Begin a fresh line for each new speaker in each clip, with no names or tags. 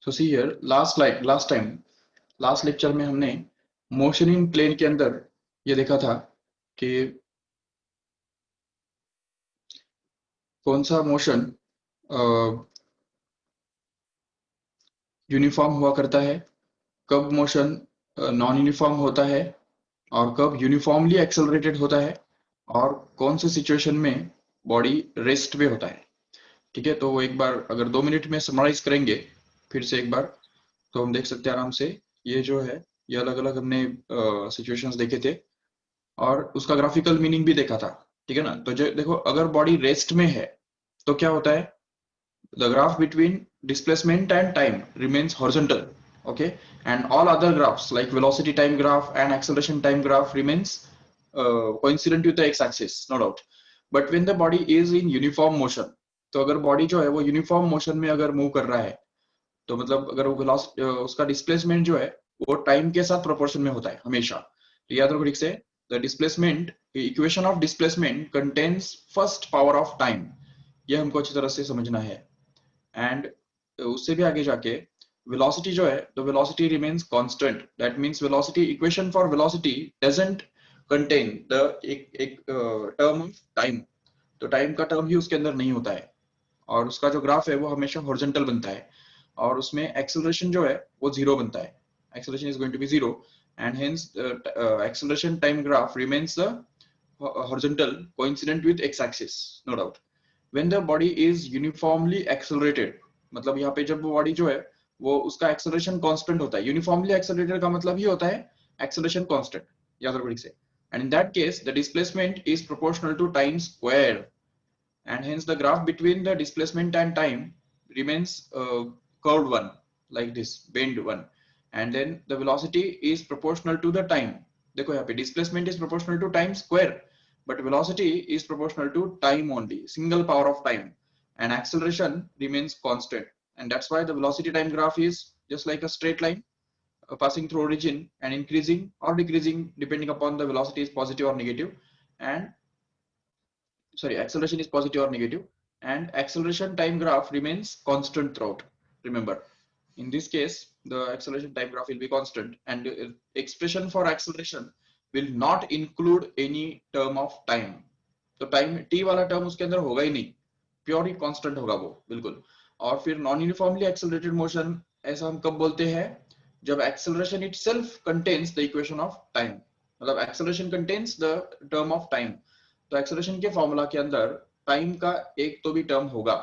So see here, last lecture में हमने motion in plane के अंदर ये देखा था कि कौन सा मोशन यूनिफॉर्म हुआ करता है, कब मोशन नॉन यूनिफॉर्म होता है और कब यूनिफॉर्मली एक्सेलरेटेड होता है और कौन से सिचुएशन में बॉडी रेस्ट पे होता है। ठीक है, तो वो एक बार अगर 2 मिनट में समराइज करेंगे फिर से एक बार, तो हम देख सकते हैं आराम से। ये जो है ये अलग अलग हमने सिचुएशंस देखे थे और उसका ग्राफिकल मीनिंग भी देखा था। ठीक है ना, तो जो देखो अगर बॉडी रेस्ट में है तो क्या होता है, the graph between displacement and time remains horizontal, okay, and all other graphs like velocity time graph and acceleration time graph remains coincident with the x-axis, no doubt. But when the body is in uniform motion, तो अगर body जो है वो uniform motion में अगर move कर रहा है तो मतलब अगर वो उसका डिस्प्लेसमेंट जो है वो टाइम के साथ प्रोपोर्शन में होता है हमेशा। तो याद रखो ठीक से, the displacement equation of displacement contains first power of time, ये हमको अच्छी तरह से समझना है। एंड उससे भी आगे जाके वेलोसिटी जो है, the velocity remains constant, that means velocity equation for velocity doesn't contain the एक टर्म ऑफ टाइम, तो टाइम का टर्म ही उसके अंदर नहीं होता है और उसका जो ग्राफ है वो हमेशा हॉरिजॉन्टल बनता है और उसमें एक्सेलरेशन जो है वो जीरो बनता है, acceleration is going to be zero and hence acceleration time graph remains the horizontal coincident with x axis, no doubt. When the body is uniformly accelerated, मतलब यहाँ पे जब वो बॉडी जो है वो उसका एक्सेलरेशन कांस्टेंट होता है, यूनिफॉर्मली एक्सेलरेटेड का मतलब ये होता है एक्सेलरेशन कांस्टेंट, याद रखो ठीक से। And in that case the displacement is proportional to time square and hence the graph between the displacement and time remains curved one, like this bend one, and then the velocity is proportional to the time। देखो यहाँ पे displacement is proportional to time square but velocity is proportional to time only, single power of time, and acceleration remains constant, and that's why the velocity time graph is just like a straight line passing through origin and increasing or decreasing depending upon the velocity is positive or negative, and sorry, acceleration is positive or negative, and acceleration time graph remains constant throughout. Remember, in this case, the acceleration time graph will be constant, and expression for acceleration will not include any term of time. तो time t वाला term उसके अंदर होगा ही नहीं, pure ही constant होगा वो बिल्कुल। और फिर नॉन यूनिफॉर्मली एक्सेलरेटेड मोशन ऐसा हम कब बोलते हैं, जब acceleration itself contains the equation of time, मतलब acceleration contains the term of time. तो एक्सेलरेशन के फॉर्मूला के अंदर टाइम का एक तो भी टर्म होगा,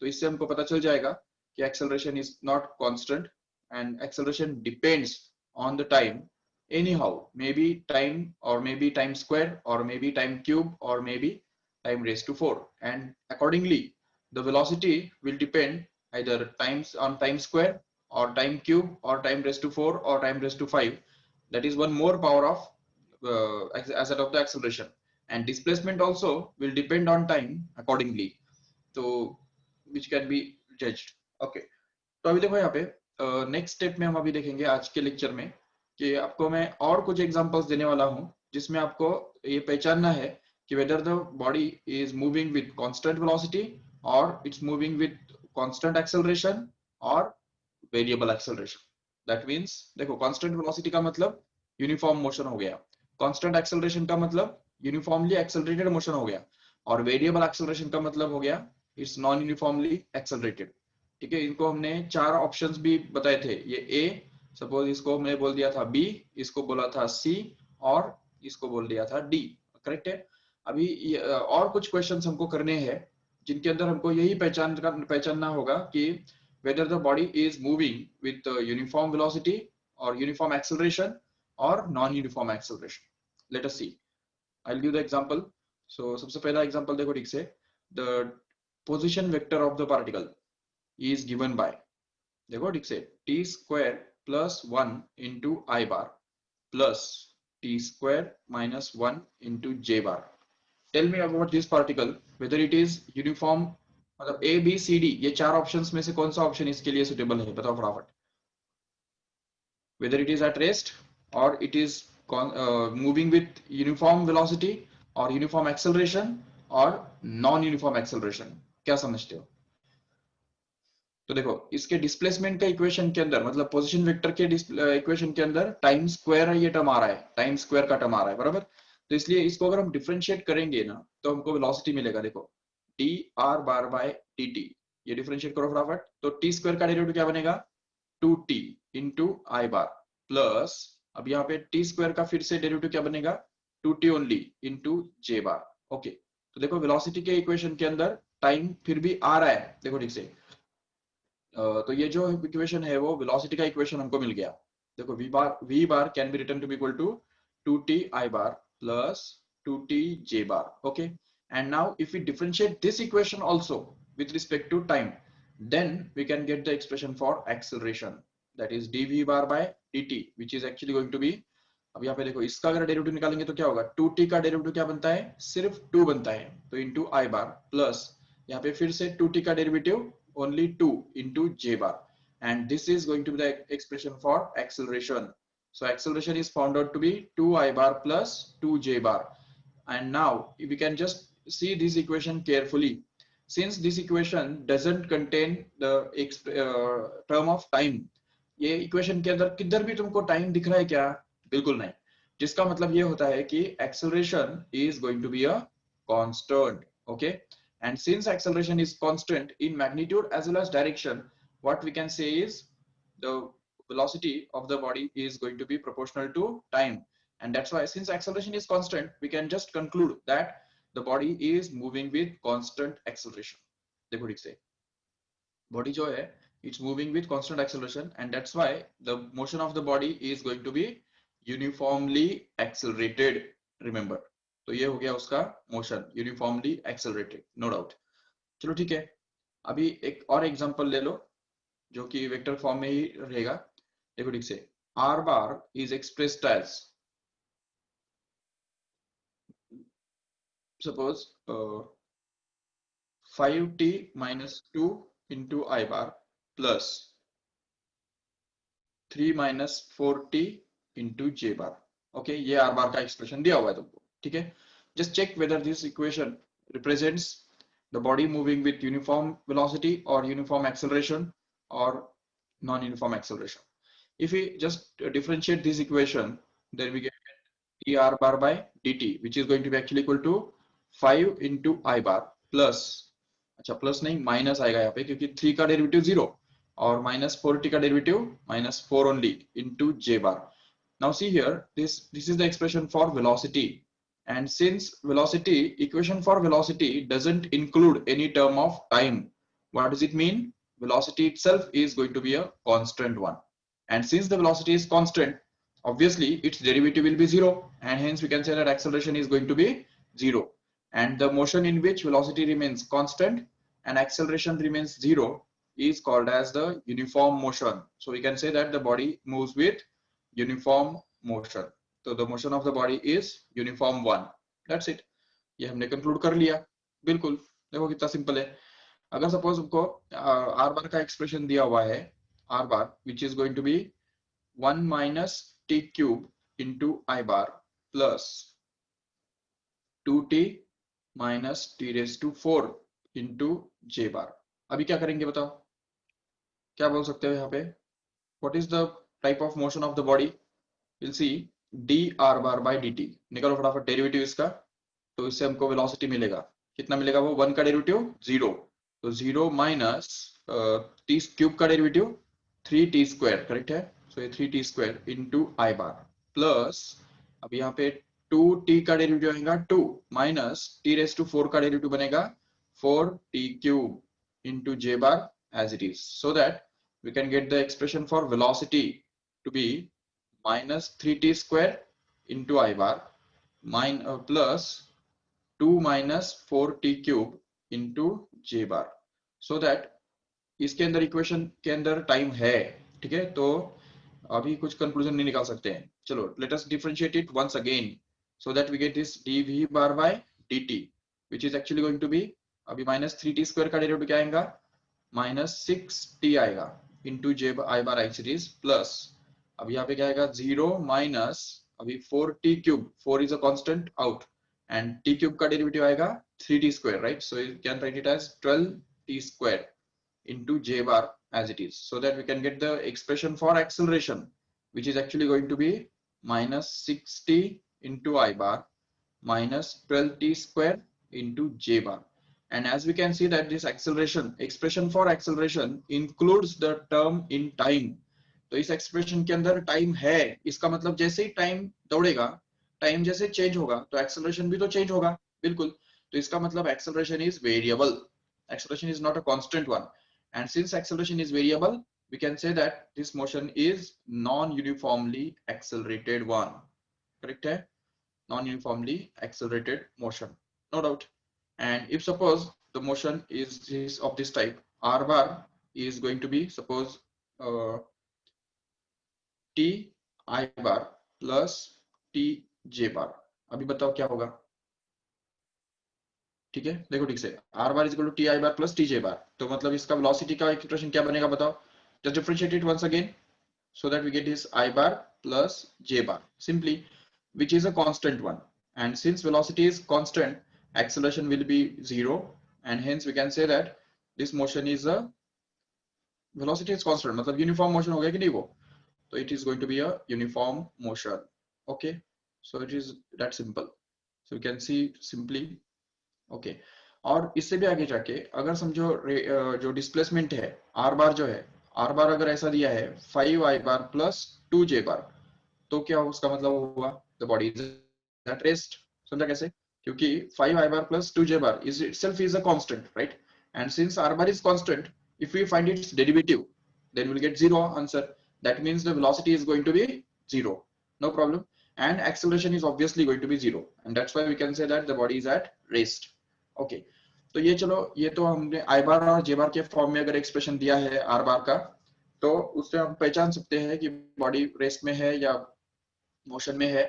तो इससे हमको पता चल जाएगा कि acceleration is not constant and acceleration depends on the time anyhow, maybe time or maybe time square or maybe time cube or maybe time raised to 4, and accordingly the velocity will depend either times on time square or time cube or time raised to 4 or time raised to 5, that is one more power of asset of the acceleration, and displacement also will depend on time accordingly, so which can be judged। okay, तो अभी देखो यहाँ पे next step में हम अभी देखेंगे आज के लेक्चर में कि आपको मैं और कुछ एग्जांपल्स देने वाला हूं जिसमें आपको ये पहचानना है कि whether the body is moving with constant velocity और it's moving with constant acceleration और वेरिएबल एक्सेलरेशन। दैट मींस देखो कांस्टेंट वेलोसिटी का मतलब यूनिफॉर्म मोशन हो गया, कांस्टेंट एक्सेलरेशन का मतलब यूनिफॉर्मली एक्सेलरेटेड मोशन हो गया, और वेरिएबल एक्सेलरेशन का मतलब हो गया इट्स नॉन यूनिफॉर्मली एक्सेलरेटेड। ठीक है, इनको हमने 4 ऑप्शंस भी बताए थे, ये ए, सपोज इसको हमने बोल दिया था बी, इसको बोला था सी और इसको बोल दिया था डी, करेक्ट है। अभी और कुछ क्वेश्चंस हमको करने हैं जिनके अंदर हमको यही पहचानना होगा कि whether the body is moving with uniform velocity or uniform acceleration or non-uniform acceleration। Let us see, I'll give the example। so सबसे पहला एग्जांपल देखो ठीक से, the position vector of the particle is given by, देखो ठीक से, t square plus 1 into I bar plus t square minus 1 into j bar। Tell me about this particle whether it is uniform, मतलब A B C D ये 4 options में से कौन सा option इसके लिए सुटेबल है, बताओ फटाफट। whether it is at rest or it is moving with uniform velocity or uniform acceleration or non uniform acceleration, क्या समझते हो? तो देखो इसके डिस्प्लेसमेंट का इक्वेशन के अंदर मतलब पोजीशन वेक्टर के इक्वेशन के अंदर टाइम स्क्वायर ये टर्म आ रहा है, टाइम स्क्वायर का टर्म आ रहा है बराबर। तो इसलिए इसको अगर हम डिफरेंशिएट करेंगे ना तो हमको वेलोसिटी मिलेगा। देखो D R bar by D T, ये डिफरेंशिएट करो फटाफट। तो टी स्क्वायर का डेरिवेटिव क्या बनेगा, 2t इंटू आई बार प्लस, अब यहाँ पे टी स्क्वायर का फिर से डेरिवेटिव क्या बनेगा, 2t ओनली इंटू जे बार। ओके, तो देखो वेलोसिटी के इक्वेशन के अंदर टाइम फिर भी आ रहा है, देखो ठीक से। तो ये जो इक्वेशन है वो वेलोसिटी का इक्वेशन हमको मिल गया। देखो v bar can be written to be equal to 2t i bar plus 2t j bar. Okay, and now if we differentiate this equation also with respect to time, then we can get the expression for acceleration, that is dv bar by dt, which is actually going to be, अब यहाँ पे देखो इसका अगर derivative निकालेंगे तो क्या होगा, 2t का डेरिवेटिव क्या बनता है, सिर्फ 2 बनता है, तो इंटू आई बार प्लस यहाँ पे फिर से 2t का derivative only 2 into j bar, and this is going to be the expression for acceleration. So acceleration is found out to be 2 I bar plus 2 j bar. And now we can just see this equation carefully. Since this equation doesn't contain the term of time, ये equation के अंदर किधर भी तुमको time दिख रहा है क्या, बिल्कुल नहीं। जिसका मतलब ये होता है कि acceleration is going to be a constant. Okay, and since acceleration is constant in magnitude as well as direction, what we can say is the velocity of the body is going to be proportional to time. And that's why since acceleration is constant, we can just conclude that the body is moving with constant acceleration. देखो ठीक से, body जो है it's moving with constant acceleration, and that's why the motion of the body is going to be uniformly accelerated. Remember, तो ये हो गया उसका motion, uniformly accelerated, no doubt. चलो ठीक है, अभी एक और एग्जांपल ले लो जो कि वेक्टर फॉर्म में ही रहेगा। देखो ठीक से, are bar is expressed as, suppose 5t minus 2 into I bar plus 3 minus 4t into J bar. Okay, ये R bar का एक्सप्रेशन दिया हुआ है तुमको, ठीक है। Just check whether this equation represents the body moving with uniform velocity or uniform acceleration or non-uniform acceleration. If we just differentiate this equation, then we get dr bar by dt, which is going to be actually equal to 5 into I bar plus, अच्छा plus नहीं minus आएगा यहाँ पे क्योंकि 3 का derivative 0 और minus 4t का derivative -4 only into j bar. Now see here, this is the expression for velocity, and since velocity equation for velocity doesn't include any term of time, what does it mean? Velocity itself is going to be a constant one, and since the velocity is constant, obviously its derivative will be 0, and hence we can say that acceleration is going to be 0, and the motion in which velocity remains constant and acceleration remains 0 is called as the uniform motion. So we can say that the body moves with uniform motion. So the motion of the body is uniform one. That's it. ये हमने conclude कर लिया। बिल्कुल, देखो कितना simple है। अगर suppose हमको आर बार का एक्सप्रेशन दिया हुआ है, R bar which is going to be 1 minus t cube into I bar plus 2t minus t raised to 4 into j bar. अभी क्या करेंगे बताओ, क्या बोल सकते हो यहाँ पे, what is the type of motion of the body? We'll see dr bar by dt, निकालो फटाफट डेरिवेटिव इसका। तो इससे हमको वेलोसिटी मिलेगा, कितना मिलेगा वो, 1 का डेरिवेटिव 0, तो 0 माइनस टी क्यूब का डेरिवेटिव 3t स्क्वायर, करेक्ट है। सो ये 3t स्क्वायर इंटू आई बार प्लस, अब यहाँ पे 2t का डेरिवेटिव आएगा 2 माइनस t रेज टू 4 का डेरिवेटिव बनेगा 4t cube into J bar as it is, so that we can get the expression for velocity to be minus 3t square into I bar plus 2 minus 4t cube into j bar, so that इसके अंदर equation के अंदर time है, ठीक है। तो अभी कुछ कंक्लूजन नहीं निकाल सकते हैं। चलो let us differentiate it once again so that we get this dv bar by dt which is actually going to be, अभी minus 3t square का डेरिवेटिव क्या आएगा, -6t आएगा into J I bar I series plus, अब यहाँ पे क्या आएगा 0 माइनस, अभी 4t cube, 4 is a constant out, and t cube का डेरिवेटिव आएगा 3t square, right. So you can write it as 12t square into j bar as it is, so that we can get the expression for acceleration, which is actually going to be minus 6t into I bar minus 12t square into j bar. And as we can see that this acceleration expression for acceleration includes the term in time. तो इस expression के अंदर time है, इसका मतलब जैसे ही time दौड़ेगा, time जैसे change होगा तो एक्सेलरेशन भी तो चेंज होगा, बिल्कुल। तो इसका मतलब acceleration is variable, acceleration is not a constant one, and since acceleration is variable, we can say that this motion is non-uniformly accelerated one. Correct है? Non-uniformly accelerated motion, no doubt. And if suppose the motion is of this type, r bar is going to be suppose t I bar plus t j bar. अभी बताओ क्या होगा? ठीक है, देखो ठीक से, are bar is equal to t i bar plus t j bar, तो मतलब इसका वेलोसिटी का एक्सप्रेशन क्या बनेगा बताओ? Just differentiate it once again so that we get this I bar plus j bar simply, which is a constant one. And since velocity is constant, acceleration will be zero, and hence we can say that this motion is a velocity is constant, मतलब uniform motion हो गया कि नहीं वो? So it is going to be a uniform motion. Okay, so it is that simple. So we can see simply. Okay और इससे भी आगे जाके अगर समझो जो डिस्प्लेसमेंट है आर बार जो है, आर बार अगर ऐसा दिया है 5 i bar plus 2 j bar, तो क्या उसका मतलब हुआ the body is at rest. समझा कैसे? क्योंकि 5 i bar plus 2 j bar is itself is a constant, right? And since r bar is constant, if we find its derivative then we'll get zero answer. That means the velocity is going to be zero, no problem, and acceleration is obviously going to be zero, and that's why we can say that the body is at rest. Okay तो ये चलो, ये तो हमने आई बार और जे बार के form में अगर एक्सप्रेशन दिया है आर बार का, तो उससे हम पहचान सकते हैं कि बॉडी रेस्ट में है या मोशन में है।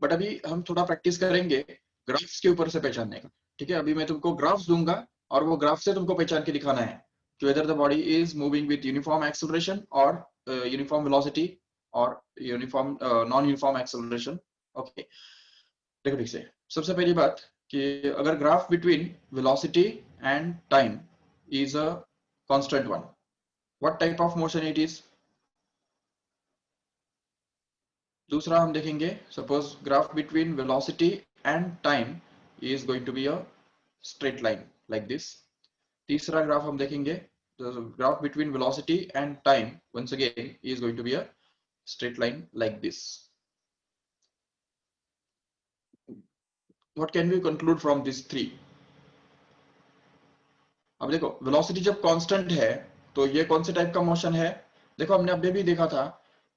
बट अभी हम थोड़ा प्रैक्टिस करेंगे ग्राफ्स के ऊपर से पहचानने का। ठीक है, अभी मैं तुमको ग्राफ्स दूंगा और वो ग्राफ से तुमको पहचान के दिखाना है कि whether the body is moving with uniform acceleration और यूनिफॉर्म वेलोसिटी और uniform non uniform acceleration. Okay देखो ठीक से, सबसे पहली बात कि अगर graph between velocity and time is a constant one, what type of motion it is? दूसरा हम देखेंगे suppose graph between velocity and time is going to be a straight line like this. तीसरा ग्राफ हम देखेंगे graph between velocity and time once again is going to be a straight line like this. What can we conclude from these three? अब देखो velocity जब constant है तो ये कौन से टाइप का मोशन है? देखो हमने अभी भी देखा था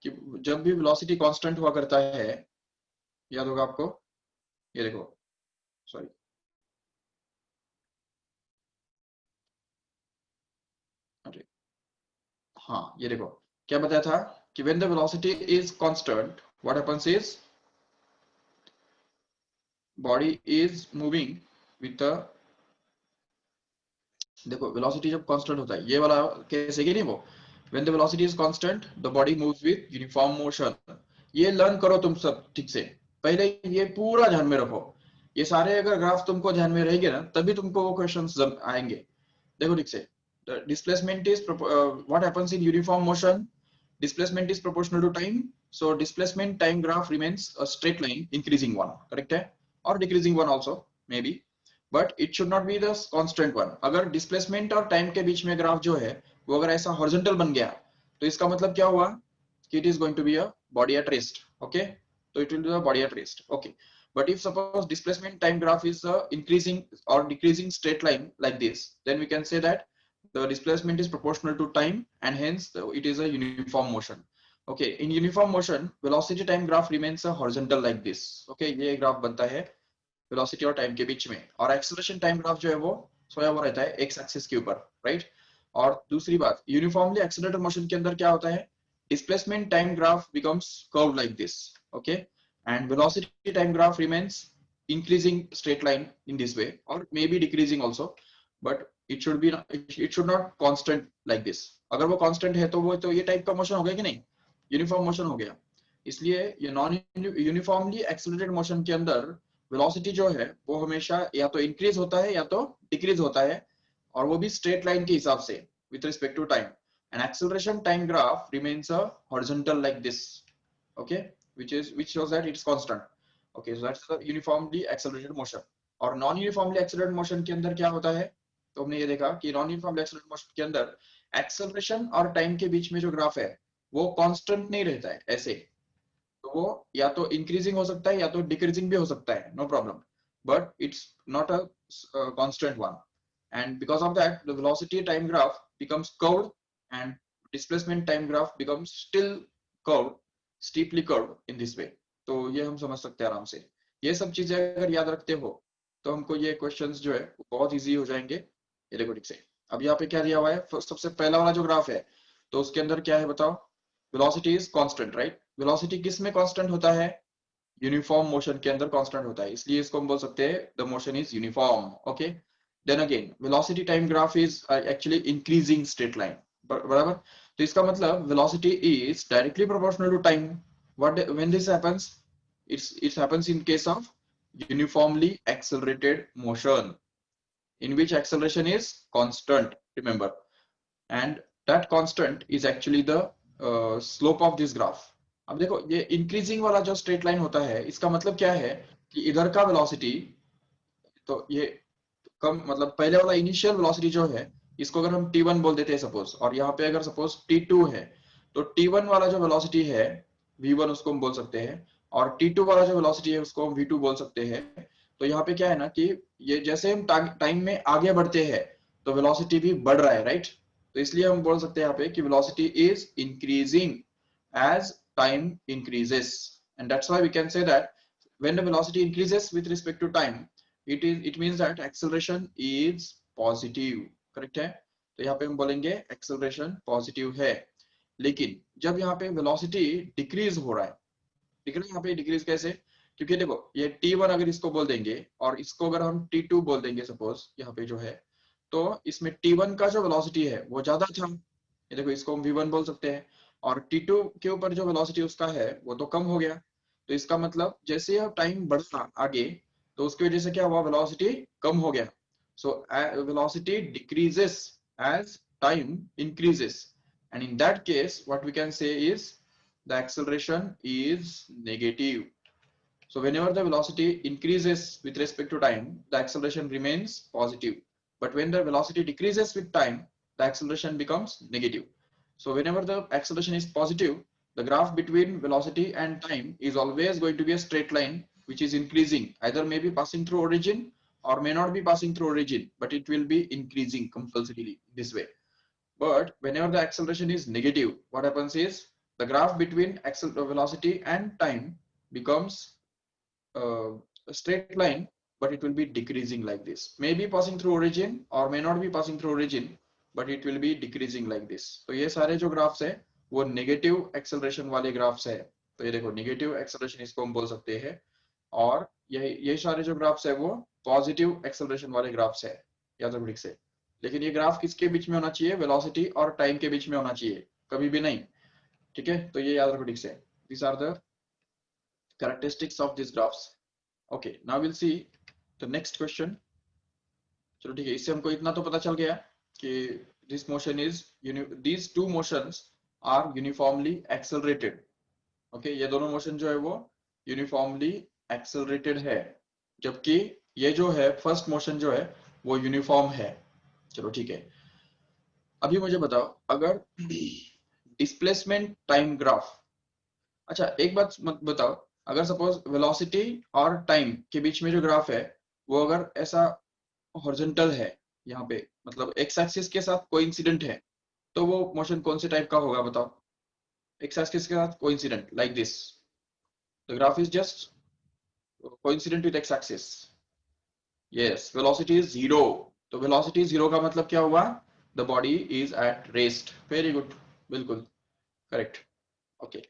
कि जब भी वेलोसिटी कांस्टेंट हुआ करता है, याद होगा आपको, ये देखो, सॉरी, अरे हाँ ये देखो क्या बताया था कि when the velocity is constant, what happens is body is moving with the, देखो वेलोसिटी जब कांस्टेंट होता है, ये वाला कैसे कि नहीं वो, when the velocity is constant the body moves with uniform motion. ये लर्न करो तुम सब ठीक से, पहले ये पूरा ध्यान में रखो। ये सारे अगर ग्राफ तुमको ध्यान में रहेंगे ना तभी तुमको वो क्वेश्चंस आएंगे। देखो ठीक से, displacement is what happens in uniform motion, displacement is proportional to time, so displacement time graph remains a straight line, increasing one, correct है, or decreasing one also maybe, but it should not be the constant one. अगर displacement और time के बीच में graph जो है वो अगर ऐसा horizontal बन गया तो इसका मतलब क्या हुआ कि it is going to be a body at rest. Okay, so it will be a body at rest. Okay, but if suppose displacement time graph is increasing or decreasing straight line like this, then we can say that the displacement is proportional to time and hence it is a uniform motion. Okay, in uniform motion velocity time graph remains a horizontal like this. Okay, ये graph बनता है velocity और time के बीच में, और acceleration time graph जो है वो सोया हुआ रहता है एक्स एक्सिस के ऊपर, राइट? और दूसरी बात, यूनिफॉर्मली एक्सेलरेटेड मोशन के अंदर क्या होता है, displacement time graph becomes curved like this. Okay, and velocity time graph remains increasing straight line in this way or maybe decreasing also, but it should be, it should not constant like this. अगर वो constant है तो वो तो ये type का motion हो गया कि नहीं, यूनिफॉर्म मोशन हो गया। इसलिए ये नॉन यूनिफॉर्मली एक्सेलरेटेड मोशन के अंदर वेलोसिटी जो है वो हमेशा या तो इंक्रीज होता है या तो डिक्रीज होता है, और वो भी स्ट्रेट लाइन के हिसाब से। with respect to time. An acceleration time graph remains a horizontal like this, okay, which shows that it's constant. Okay, so that's the uniformly accelerated motion. और नॉन यूनिफॉर्मली एक्सेलरेटेड मोशन के अंदर क्या होता है, तो हमने ये देखा कि नॉन यूनिफॉर्मली एक्सेलरेटेड मोशन के अंदर एक्सेलरेशन और टाइम के बीच में जो ग्राफ है वो कांस्टेंट नहीं रहता है ऐसे, तो वो या तो इंक्रीजिंग हो सकता है या तो डिक्रीजिंग भी हो सकता है, no problem, but it's not a constant one. And because of that, the velocity time graph becomes curved and displacement time graph becomes still curved, steeply curved in this way. तो ये हम समझ सकते हैं आराम से. ये सब चीजें अगर याद रखते हो तो हमको ये क्वेश्चंस जो है वो बहुत इजी हो जाएंगे. ये देखो ठीक से, अब यहाँ पे क्या दिया हुआ है, सबसे पहला वाला जो ग्राफ है तो उसके अंदर क्या है बताओ, velocity is constant, right. Velocity किस में कांस्टेंट होता है, यूनिफॉर्म मोशन के अंदर कांस्टेंट होता है, इसलिए इसको हम बोल सकते हैं the motion is uniform. Okay, then again velocity time graph is actually increasing straight line, बराबर. तो इसका मतलब velocity is directly proportional to time. What when this happens, it happens in case of uniformly accelerated motion in which acceleration is constant, remember, and that constant is actually the slope of this graph. अब देखो ये increasing वाला जो straight line होता है इसका मतलब क्या है कि इधर का वेलोसिटी, तो ये कम मतलब पहले वाला इनिशियल वेलोसिटी जो है इसको अगर हम t1 बोल देते हैं सपोज, और यहाँ पे अगर सपोज t2 है, तो t1 वाला जो वेलोसिटी है v1 उसको हम बोल सकते हैं, और t2 वाला जो वेलोसिटी है उसको हम v2 बोल सकते हैं. तो यहाँ पे क्या है ना कि ये जैसे हम टाइम में आगे बढ़ते हैं तो वेलोसिटी भी बढ़ रहा है, राइट. तो इसलिए हम बोल सकते हैं यहाँ पे कि velocity is increasing as time increases, and that's why we can say that when the velocity increases with respect to time, it means that acceleration is positive, correct है. तो यहाँ पे हम बोलेंगे acceleration positive है. लेकिन जब यहाँ पे velocity decrease हो रहा है, ठीक है ना, यहाँ पे डिक्रीज कैसे, क्योंकि देखो ये t1 अगर इसको बोल देंगे और इसको अगर हम t2 बोल देंगे सपोज यहाँ पे जो है, तो इसमें t1 का जो वेलोसिटी है वो ज्यादा था, ये देखो इसको हम v1 बोल सकते हैं, और t2 के ऊपर जो वेलोसिटी उसका है वो तो कम हो गया. तो इसका मतलब जैसे अब टाइम बढ़ा आगे तो उसकी वजह से क्या हुआ, वेलोसिटी कम हो गया. So velocity decreases as time increases, and in that case what we can say is the acceleration is negative. So whenever the velocity increases with respect to time, the acceleration remains positive. But when the velocity decreases with time, the acceleration becomes negative. So whenever the acceleration is positive, the graph between velocity and time is always going to be a straight line which is increasing, either maybe passing through origin or may not be passing through origin, but it will be increasing compulsorily this way. But whenever the acceleration is negative, what happens is the graph between velocity and time becomes a straight line, but it will be decreasing like this. Maybe passing through origin or may not be passing through origin, but it will be decreasing like this. तो ये सारे जो graphs है वो negative acceleration वाले graphs है. तो ये देखो नेगेटिव एक्सेलरेशन इसको हम बोल सकते हैं, और ये सारे जो ग्राफ्स है वो पॉजिटिव एक्सेलरेशन वाले ग्राफ्स है, याद रखो ठीक से. लेकिन ये ग्राफ किसके बीच में होना चाहिए, वेलोसिटी और टाइम के बीच में होना चाहिए, कभी भी नहीं, ठीक है. तो ये याद रखो ठीक से. These are the characteristics of these graphs. Okay, now we'll see the next question. चलो ठीक है, इससे हमको इतना तो पता चल गया कि this motion is these two motions are uniformly accelerated. Okay, ये दोनों मोशन जो है वो यूनिफॉर्मली एक्सेलरेटेड है, जबकि ये जो है फर्स्ट मोशन जो है वो यूनिफॉर्म है. चलो ठीक है, अभी मुझे बताओ अगर डिस्प्लेसमेंट टाइम ग्राफ, अच्छा एक बात मत बताओ, अगर सपोज वेलोसिटी और टाइम के बीच में जो ग्राफ है वो अगर ऐसा हॉरिजॉन्टल है यहाँ पे, मतलब एक्स एक्सिस के साथ कोइंसिडेंट है, तो वो मोशन कौन से टाइप का होगा बताओ. एक्स एक्सिस के साथ coincident like this, the graph is just coincident with x axis. Yes, velocity is zero. तो वेलोसिटी जीरो का मतलब क्या हुआ, the body is at rest. Very good, बिल्कुल करेक्ट. ओके,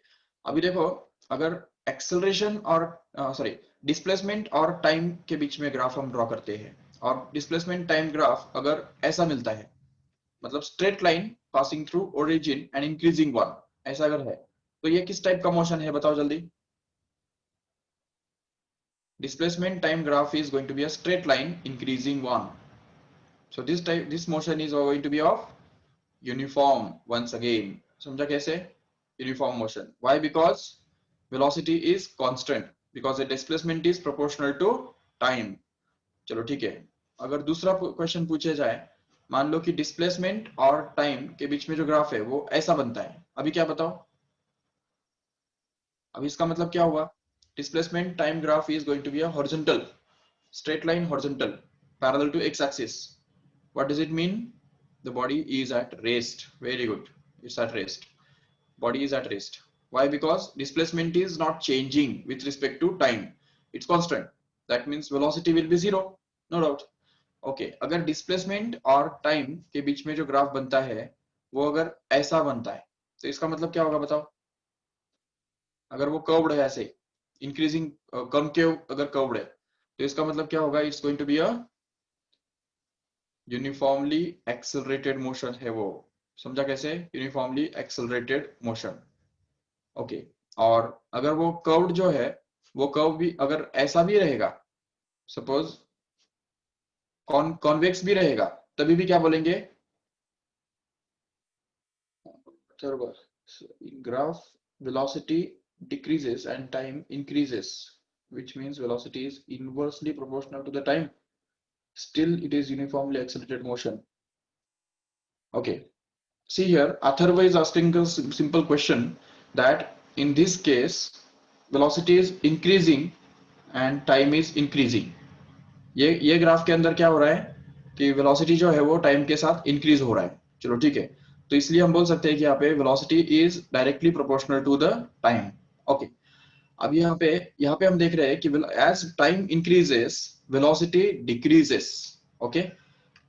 अभी देखो अगर एक्सेलरेशन और सॉरी डिस्प्लेसमेंट और टाइम के बीच में ग्राफ हम ड्रॉ करते हैं, और डिस्प्लेसमेंट टाइम ग्राफ अगर ऐसा मिलता है, मतलब straight line passing through origin and increasing one, ऐसा अगर है, तो ये किस टाइप का मोशन है बताओ जल्दी. Displacement time graph is going to be a straight line increasing one. So this motion is going to be of uniform once again. समझा कैसे? Uniform motion. Why? Because velocity is constant, because the displacement is proportional to time. चलो ठीक है। अगर दूसरा question पूछे जाए, मान लो कि डिस्प्लेसमेंट और टाइम के बीच में जो ग्राफ है वो ऐसा बनता है, अभी क्या बताओ? अभी इसका मतलब क्या हुआ? Displacement time graph is going to be a horizontal straight line, horizontal, parallel to x-axis. What does it mean? The body is at rest. Very good. It's at rest. Body is at rest. Why? Because displacement is not changing with respect to time. It's constant. That means velocity will be zero. No doubt. Okay. अगर displacement और time के बीच में जो graph बनता है वो अगर ऐसा बनता है तो इसका मतलब क्या होगा बताओ? अगर वो कर्व्ड है ऐसे इंक्रीजिंग कॉनकेव अगर कर्व्ड है तो इसका मतलब क्या होगा? It's going to be a uniformly accelerated motion है वो। समझा कैसे? Uniformly accelerated motion. ओके। और अगर वो कर्व जो है वो कर्व भी अगर ऐसा भी रहेगा, सपोज कॉन्वेक्स भी रहेगा, तभी भी क्या बोलेंगे? Graph velocity decreases and time increases, which means velocity is inversely proportional to the time. Still it is uniformly accelerated motion. Okay. See here, Atharva is asking a simple question that in this case, velocity is increasing and time is increasing. ये graph के अंदर क्या हो रहा है कि velocity जो है वो टाइम के साथ इंक्रीज हो रहा है। चलो ठीक है, तो इसलिए हम बोल सकते हैं कि यहाँ पे velocity is directly proportional to the time. Okay. अब यहाँ पे हम देख रहे हैं कि as time increases velocity decreases. Okay.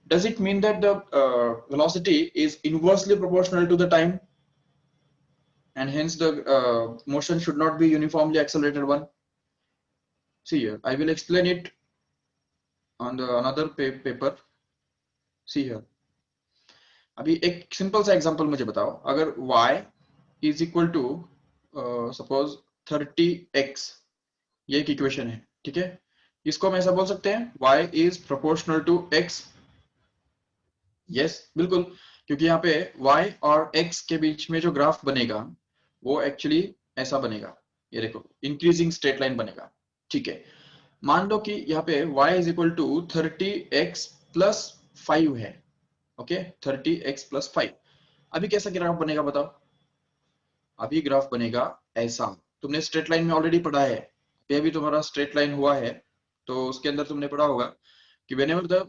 Does it mean that the velocity is inversely proportional to the time and hence the motion should not be uniformly accelerated one? See here, I will explain it on the another paper. See here. अभी एक simple सा example मुझे बताओ, अगर y is equal to suppose 30x, ये एक equation है, ठीक है? इसको हम ऐसा बोल सकते हैं y is proportional to x। Yes बिल्कुल, क्योंकि यहाँ पे y और x के बीच में जो ग्राफ बनेगा वो एक्चुअली ऐसा बनेगा, ये देखो इंक्रीजिंग स्ट्रेट लाइन बनेगा। ठीक है, मान लो कि यहाँ पे y is equal to 30x plus 5 है। Okay, 30x plus 5। अभी कैसा ग्राफ बनेगा बताओ? अभी ग्राफ बनेगा ऐसा। तुमने स्ट्रेट लाइन में ऑलरेडी पढ़ा है, ये भी तुम्हारा स्ट्रेट लाइन हुआ है, तो उसके अंदर तुमने पढ़ा होगा कि whenever the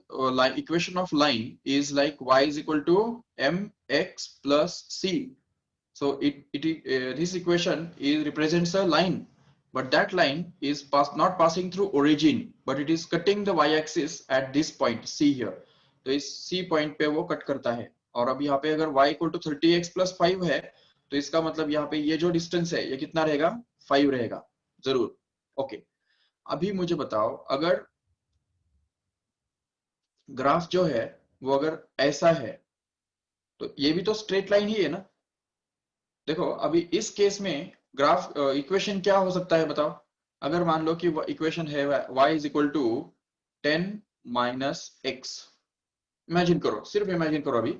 equation of line is like y is equal to mx plus c, so this equation is represents a line, but that line is not passing through origin, but it is cutting the y-axis at this point c here। तो इस c point पे वो cut करता है। और अब यहाँ पे अगर y equal to 30x plus 5 है तो इसका मतलब यहाँ पे ये जो डिस्टेंस है ये कितना रहेगा? 5 रहेगा जरूर। ओके। अभी मुझे बताओ, अगर ग्राफ जो है वो अगर ऐसा है तो ये भी तो स्ट्रेट लाइन ही है ना। देखो अभी इस केस में ग्राफ इक्वेशन क्या हो सकता है बताओ? अगर मान लो कि इक्वेशन है y is equal to 10 minus X. Imagine करो, सिर्फ इमेजिन करो अभी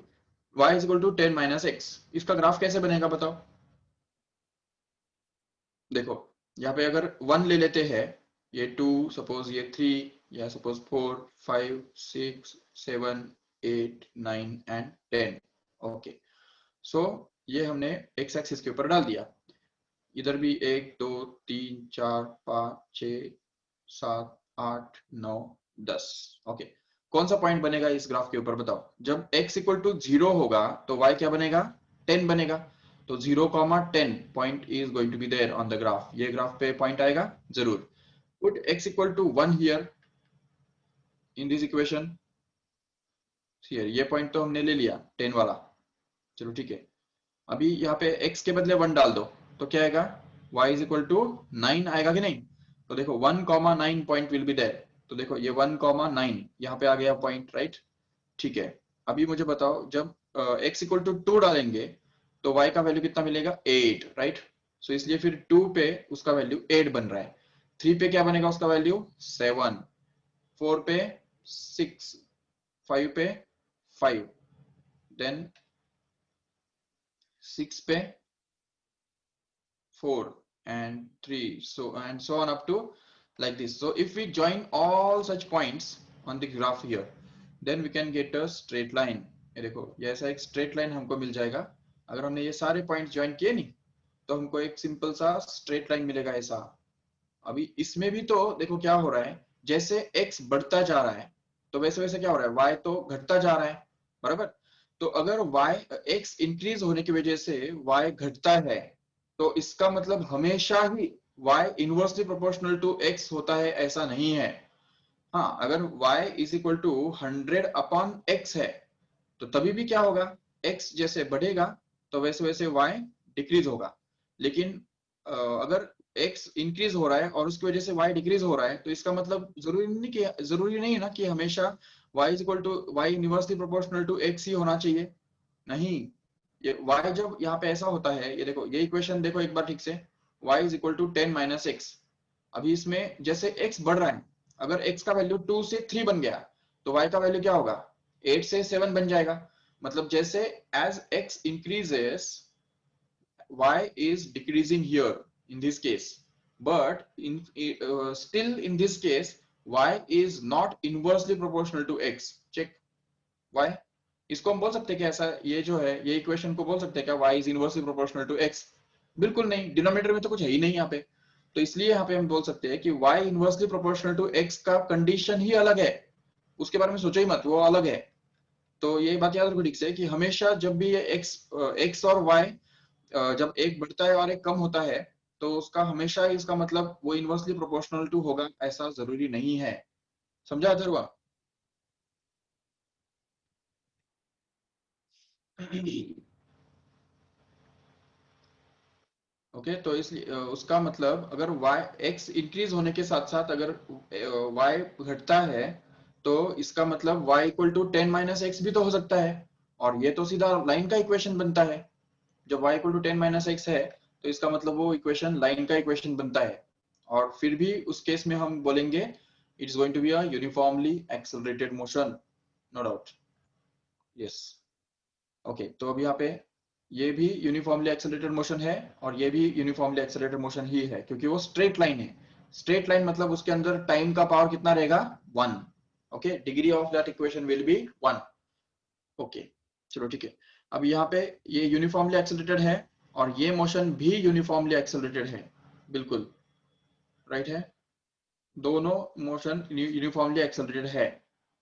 y is equal to 10 minus X, इसका ग्राफ कैसे बनेगा बताओ? देखो यहाँ पे अगर 1 ले लेते हैं, ये 2, सपोज ये 3, या सपोज 4, 5, 6, 7, 8, 9 एंड 10। ओके, सो ये हमने एक्स एक्सिस के ऊपर डाल दिया। इधर भी 1, 2, 3, 4, 5, 6, 7, 8, 9, 10। ओके, कौन सा पॉइंट बनेगा इस ग्राफ के ऊपर बताओ? जब x इक्वल टू 0 होगा तो y क्या बनेगा? 10 बनेगा। तो 0,10 point is going to be there on the graph. ये ग्राफ पे पॉइंट आएगा जरूर। Put x equal to 1 here in this equation. Here ये पॉइंट तो हमने ले लिया 10 वाला। चलो ठीक है, अभी यहाँ पे x के बदले 1 डाल दो तो क्या आएगा? y इज इक्वल टू 9 आएगा कि नहीं? तो देखो 1,9 पॉइंट विल बी देयर। तो देखो ये 1,9 यहाँ पे आ गया पॉइंट, राइट? ठीक है, अभी मुझे बताओ, जब x इक्वल टू 2 डालेंगे तो y का वैल्यू कितना मिलेगा? 8, राइट? सो इसलिए फिर 2 पे उसका वैल्यू 8 बन रहा है। 3 पे क्या बनेगा उसका वैल्यू? 7, 4 पे 6, 5 पे 5, देन 6 पे 4 and 3, so on up to like this. So if we join all such points on the graph here, then we can get a straight line. ये देखो, ये ऐसा एक straight line हमको मिल जाएगा अगर हमने ये सारे पॉइंट्स ज्वाइन किए नहीं, तो हमको एक सिंपल सा स्ट्रेट लाइन मिलेगा ऐसा। अभी इसमें भी तो देखो क्या हो रहा है, जैसे x बढ़ता जा रहा है तो वैसे वैसे क्या हो रहा है, y तो घटता जा रहा है, बराबर। तो अगर y x इंक्रीज होने की वजह से y घटता है, तो इसका मतलब हमेशा ही y inversely proportional to x होता है, ऐसा नहीं है। हाँ, अगर y is equal to 100/x है, तो तभी भी क्या होगा, x जैसे बढ़ेगा तो वैसे वैसे y डिक्रीज होगा। लेकिन अगर x इंक्रीज हो रहा है और उसकी वजह से y डिक्रीज हो रहा है, तो इसका मतलब जरूरी नहीं है ना कि हमेशा y is equal to y inversely proportional to x ही होना चाहिए। नहीं, ये y जब यहाँ पे ऐसा होता है, ये देखो ये इक्वेशन देखो एक बार ठीक से, y is equal to 10 - x। अभी इसमें जैसे x बढ़ रहा है, अगर x का वैल्यू 2 से 3 बन गया, तो y का वैल्यू क्या होगा, 8 से 7 बन जाएगा। मतलब जैसे as x increases, y is decreasing here in this case, but still in this case y is not inversely proportional to x. Check y, इसको हम बोल सकते हैं कि ऐसा, ये जो है ये इक्वेशन को बोल सकते हैं क्या, y is inversely proportional to x? बिल्कुल नहीं, डिनोमिनेटर में तो कुछ है ही नहीं यहाँ पे। तो इसलिए यहाँ पे हम बोल सकते हैं कि y inversely proportional to x का कंडीशन ही अलग है, उसके बारे में सोचो ही मत, वो अलग है। तो ये बात याद रखो ठीक से कि हमेशा जब भी ये x और y जब एक बढ़ता है और एक कम होता है, तो उसका हमेशा इसका मतलब वो इनवर्सली प्रोपोर्शनल टू होगा, ऐसा जरूरी नहीं है। समझा अथर्वा? ओके, तो इसलिए उसका मतलब अगर y x इंक्रीज होने के साथ साथ अगर y घटता है, तो इसका मतलब y इक्वल टू 10 - x भी तो हो सकता है, और ये तो सीधा लाइन का इक्वेशन बनता है। जब y इक्वल टू 10 - x है, तो इसका मतलब वो इक्वेशन लाइन का इक्वेशन बनता है, और फिर भी उस केस में हम बोलेंगे it is going to be a uniformly accelerated motion, no doubt. Yes, okay. तो अब यहाँ पे ये भी यूनिफॉर्मली एक्सेलरेटेड मोशन है, और ये भी यूनिफॉर्मली एक्सेलरेटेड मोशन ही है, क्योंकि वो स्ट्रेट लाइन है। स्ट्रेट लाइन मतलब उसके अंदर टाइम का पावर कितना रहेगा, 1। Okay, degree of that equation will be 1। Okay, चलो ठीक है। अब यहाँ पे ये यूनिफॉर्मली एक्सेलरेटेड है, और ये मोशन भी यूनिफॉर्मली एक्सेलरेटेड है, बिल्कुल राइट है। दोनों मोशन यूनिफॉर्मली एक्सेलरेटेड है,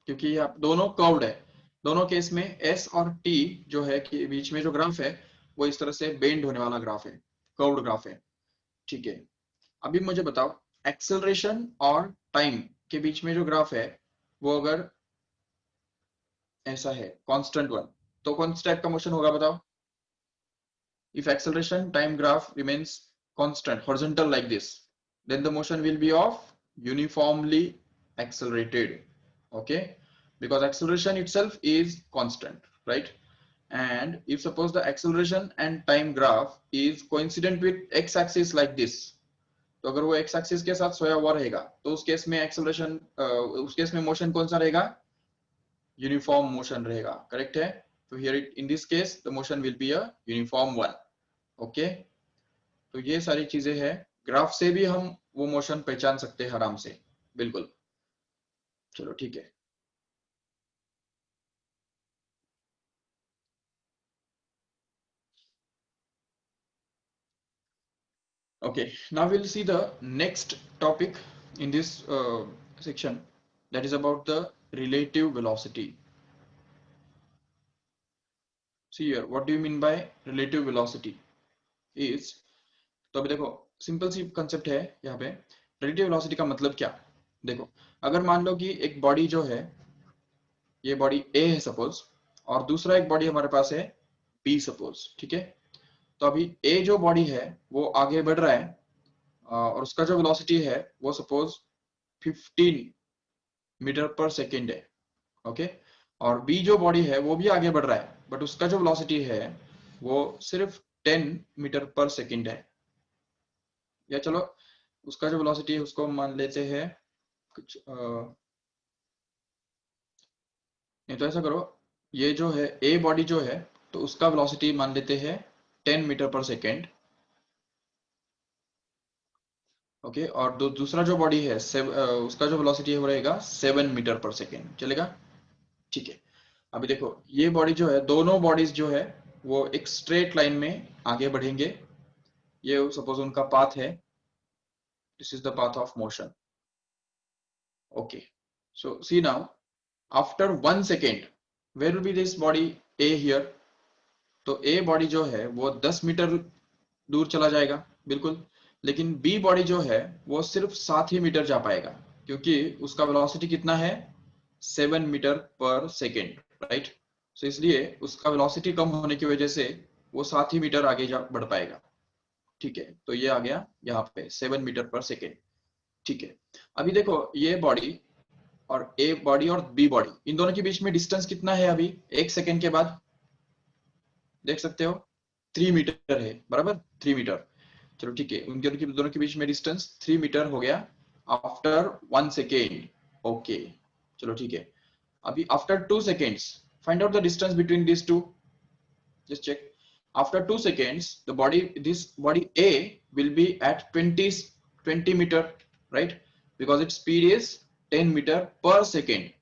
क्योंकि ये दोनों कर्व्ड है। दोनों केस में s और t जो है कि बीच में जो ग्राफ है, वो इस तरह से बेंड होने वाला ग्राफ है, कर्व्ड ग्राफ है। ठीक है, अभी मुझे बताओ, एक्सेलरेशन और टाइम के बीच में जो ग्राफ है, वो अगर ऐसा है कांस्टेंट वन, तो कौन सा टाइप का मोशन होगा बताओ? If acceleration time graph remains constant, horizontal like this, then the motion will be of uniformly accelerated. Okay, because acceleration itself is constant, right? And if suppose the acceleration and time graph is coincident with x-axis like this, तो अगर वो x axis के साथ सोया हुआ रहेगा, तो उस case में एक्सेलरेशन, उस केस में मोशन कौन सा रहेगा, यूनिफॉर्म मोशन रहेगा, करेक्ट है। तो here in this case the motion will be a uniform one. Okay, तो ये सारी चीजें हैं, ग्राफ से भी हम वो मोशन पहचान सकते हैं आराम से, बिल्कुल। चलो ठीक है। Okay, now we'll see the next topic in this section, that is about the relative velocity. See here, what do you mean by relative velocity is, तो अभी देखो सिंपल सी कंसेप्ट है यहाँ पे। रिलेटिव वेलोसिटी का मतलब क्या, देखो अगर मान लो कि एक बॉडी जो है, ये बॉडी ए है सपोज, और दूसरा एक बॉडी हमारे पास है बी सपोज, ठीक है। तो अभी ए जो बॉडी है वो आगे बढ़ रहा है, और उसका जो वेलोसिटी है वो सपोज 15 मीटर पर सेकेंड है। ओके, और बी जो बॉडी है वो भी आगे बढ़ रहा है, बट उसका जो वेलोसिटी है वो सिर्फ 10 मीटर पर सेकेंड है। या चलो उसका जो वेलोसिटी है उसको मान लेते हैं कुछ नहीं तो ऐसा करो, ये जो है ए बॉडी जो है, तो उसका वेलोसिटी मान लेते हैं 10 मीटर पर सेकेंड, ओके, और दूसरा जो बॉडी है उसका जो वेलोसिटी है वो रहेगा 7 मीटर पर सेकेंड, चलेगा? ठीक है। अभी देखो ये बॉडी जो है, दोनों बॉडीज जो है वो एक स्ट्रेट लाइन में आगे बढ़ेंगे। ये सपोज उनका पाथ है, this is the path of motion, okay. So see now, after 1 second where will be this body A here? तो ए बॉडी जो है वो 10 मीटर दूर चला जाएगा, बिल्कुल। लेकिन बी बॉडी जो है वो सिर्फ 7 ही मीटर जा पाएगा, क्योंकि उसका वेलोसिटी कितना है? 7 मीटर पर सेकेंड, राइट? सो इसलिए उसका वेलोसिटी कम होने की वजह से वो 7 ही मीटर आगे जा बढ़ पाएगा। ठीक है, तो ये आ गया यहाँ पे 7 मीटर पर सेकेंड। ठीक है, अभी देखो ये बॉडी और ए बॉडी और बी बॉडी, इन दोनों के बीच में डिस्टेंस कितना है? अभी 1 सेकेंड के बाद देख सकते हो 3 मीटर है, बराबर 3 मीटर। चलो ठीक है, उनके दोनों के बीच में डिस्टेंस 3 मीटर हो गया आफ्टर 1 सेकेंड, ओके। चलो ठीक है, अभी after 2 seconds find out the distance between this two, just check. After 2 seconds this body A will be at 20 meter, right? Because its speed is 10 meter per second,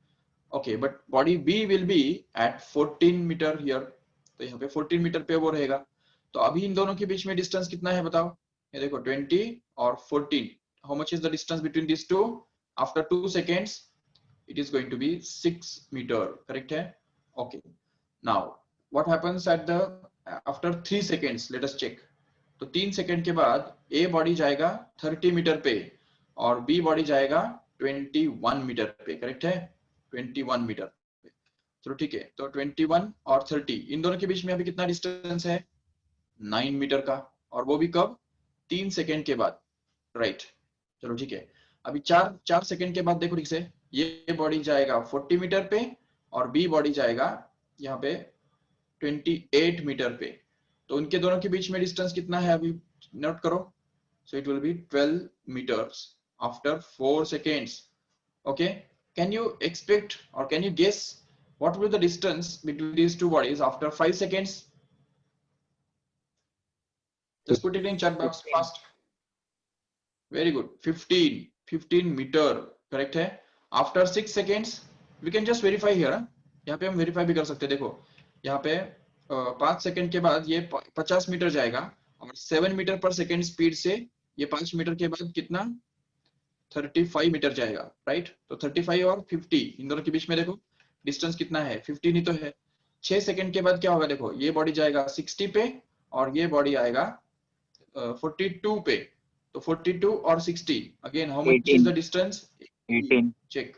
okay, but body B will be at 14 meter here, तो यहाँ पे 14 metre पे वो रहेगा। तो अभी इन दोनों के बीच में डिस्टेंस कितना है बताओ? ये देखो 20 और 14, how much is the distance between these two? After 2 seconds it is going to be 6 meter, correct है? Okay, now what happens at the after 3 seconds, let us check. तो 3 सेकंड के बाद ए बॉडी जाएगा 30 metre पे और B body जाएगा 21 metre पे, correct है? 21 मीटर पे। चलो ठीक है, तो 21 और 30 इन दोनों के बीच में अभी कितना डिस्टेंस है? 9 मीटर का, और वो भी कब? 3 सेकंड के बाद, राइट? चलो ठीक है, अभी 4 सेकंड के बाद देखो ठीक से, ये बॉडी जाएगा 40 मीटर पे और बी बॉडी जाएगा यहाँ पे 28 मीटर पे। तो उनके दोनों के बीच में डिस्टेंस कितना है अभी नोट करो। So it will be 12 meters after 4 seconds, okay? Can you expect or can you guess what will be the distance between these two bodies after 5 seconds? Just put it in chat box fast. Very good, 15 meter, correct है। after 6 seconds we can just verify here, यहाँ पे हम verify भी कर सकते हैं। देखो यहाँ पे 5 सेकंड के बाद ये 50 मीटर जाएगा और 7 मीटर पर सेकंड स्पीड से ये 5 मीटर के बाद कितना? 35 मीटर जाएगा, राइट? तो 35 और 50 इन दोनों के बीच में देखो डिस्टेंस कितना है? 15 ही तो है। 6 सेकंड के बाद क्या होगा? देखो ये बॉडी जाएगा 60 पे और ये बॉडी आएगा 42 पे। तो 42 और 60 again how much is the distance?
18।
Check.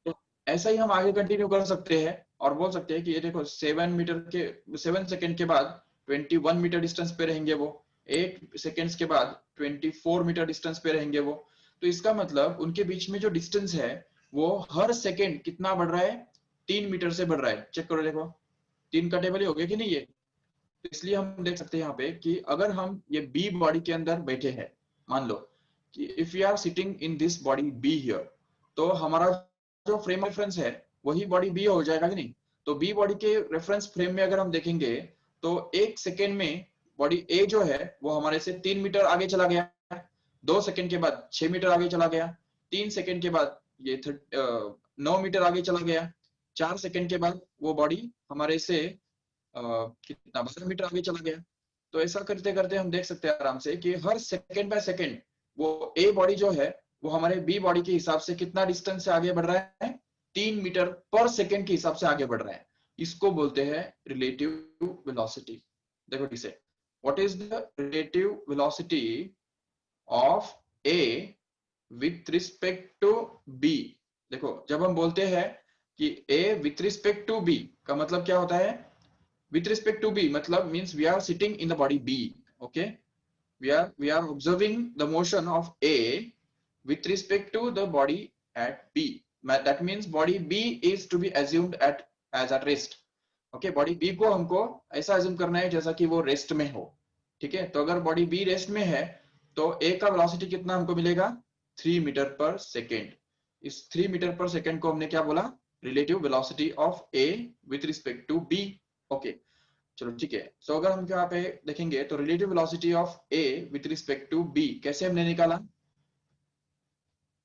तो ऐसा ही हम आगे कंटिन्यू कर सकते हैं और बोल सकते हैं कि ये देखो 7 सेकंड के बाद 21 मीटर डिस्टेंस पे रहेंगे वो, 8 सेकंड्स के बाद 24 मीटर डिस्टेंस पे रहेंगे वो। तो इसका मतलब उनके बीच में जो डिस्टेंस है वो हर सेकंड कितना बढ़ रहा है? 3 मीटर से बढ़ रहा है। चेक करो, देखो 3 का टेबल ही हो गया कि नहीं ये? तो इसलिए हम देख सकते हैं यहाँ पे कि अगर हम ये बी बॉडी के अंदर बैठे हैं, मान लो कि if you are sitting in this body B here, तो हमारा जो फ्रेम रेफरेंस है वही बॉडी बी हो जाएगा कि नहीं? तो बी बॉडी के रेफरेंस फ्रेम में अगर हम देखेंगे तो 1 सेकेंड में बॉडी ए जो है वो हमारे से 3 मीटर आगे चला गया, 2 सेकेंड के बाद 6 मीटर आगे चला गया, 3 सेकेंड के बाद ये 9 मीटर आगे चला गया, 4 सेकेंड के बाद वो बॉडी हमारे से कितना 12 मीटर आगे चला गया। तो ऐसा करते करते हम देख सकते हैं आराम से कि हर सेकेंड बाय सेकेंड वो ए बॉडी जो है वो हमारे बी बॉडी के हिसाब से कितना डिस्टेंस से आगे बढ़ रहा है? 3 मीटर पर सेकेंड के हिसाब से आगे बढ़ रहा है। इसको बोलते हैं रिलेटिव वेलोसिटी। देखो ठीक से, what is the relative velocity of A with respect to B? देखो जब हम बोलते हैं कि A with respect to B का मतलब क्या होता है? with respect to B matlab means we are sitting in the body B, okay? We are observing the motion of A with respect to the body at B. That means body B is to be assumed as at rest, okay? body B को हमको ऐसा assume करना है जैसा कि वो rest में हो, ठीक है? तो अगर बॉडी B रेस्ट में है तो A का वेलोसिटी कितना हमको मिलेगा? 3 मीटर पर सेकेंड। इस 3 मीटर पर सेकेंड को हमने क्या बोला? Relative velocity of A with respect to B, okay? चलो ठीक है। सो अगर हम यहाँ पे देखेंगे तो relative velocity of A with respect to B कैसे हमने निकाला,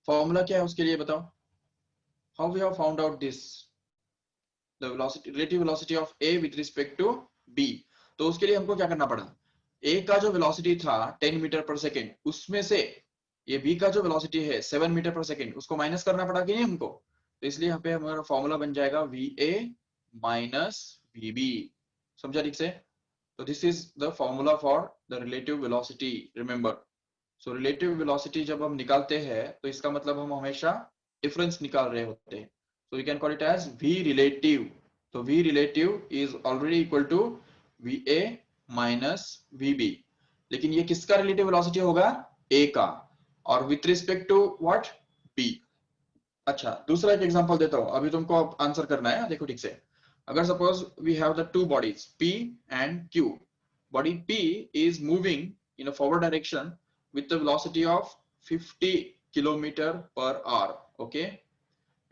फॉर्मूला क्या है उसके लिए बताओ, how we have found out this the velocity, relative velocity of A with respect to B. तो उसके लिए हमको क्या करना पड़ा, ए का जो वेलोसिटी था 10 मीटर पर सेकेंड, उसमें से ये बी का जो वेलोसिटी है 7 मीटर पर सेकेंड, उसको माइनस करना पड़ा कि नहीं हमको। तो इसलिए यहाँ पे हमारा फॉर्मूला बन जाएगा V A minus we B. समझा ठीक से। तो this is the formula for the relative velocity, remember. So relative velocity जब हम निकालते हैं तो इसका मतलब हम हमेशा डिफरेंस निकाल रहे होते हैं। So you can call it as v relative. तो v relative is already equal to v A minus we b. लेकिन ये किसका रिलेटिव वेलोसिटी होगा, ए का, और with respect to what, b. अच्छा दूसरा एक एग्जांपल देता हूं, अभी तुमको आंसर करना है, देखो ठीक से। अगर suppose we have the two bodies P and Q. Body P is moving in a forward direction with the velocity of 50 kilometer per hour, okay?